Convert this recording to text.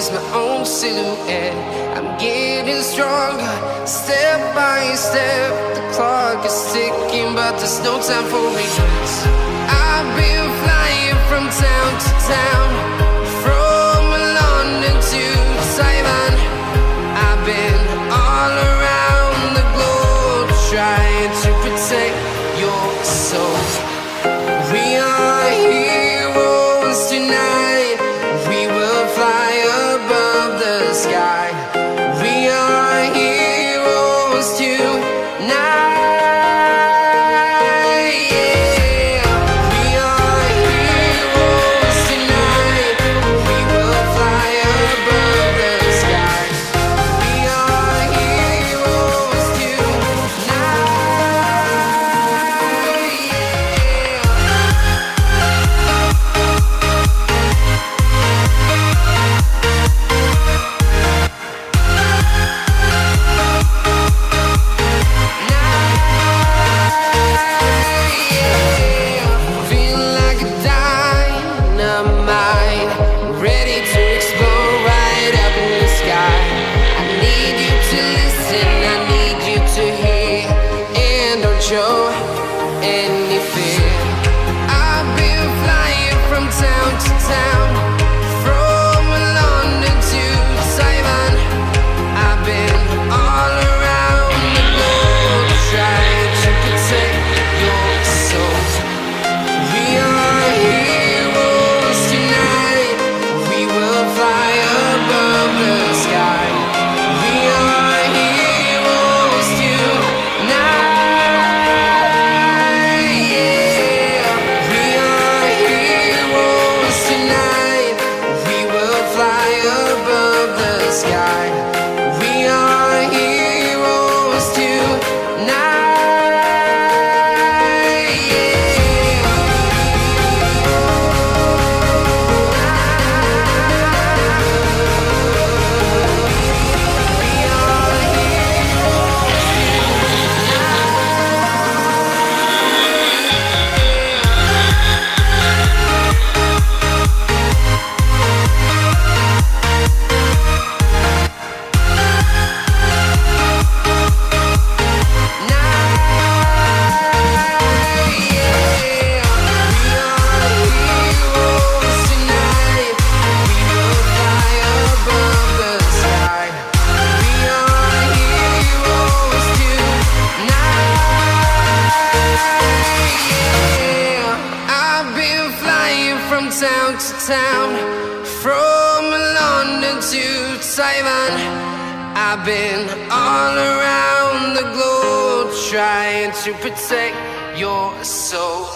is my own silhouette. I'm getting stronger, step by step. The clock is ticking, but there's no time for regrets. I've been flying from town to town, from London to Taiwan. I've been all around the globe, trying to protect your soul. We are heroes tonight. We will fly above the sky. We are heroes tonight. Show any fear. I've been flying from town to town, from London to Taiwan. I've been all around the globe, trying to protect your soul. We are heroes tonight. We will fly above the sky. We are heroes tonight. Town to town, from London to Taiwan. I've been all around the globe, trying to protect your soul.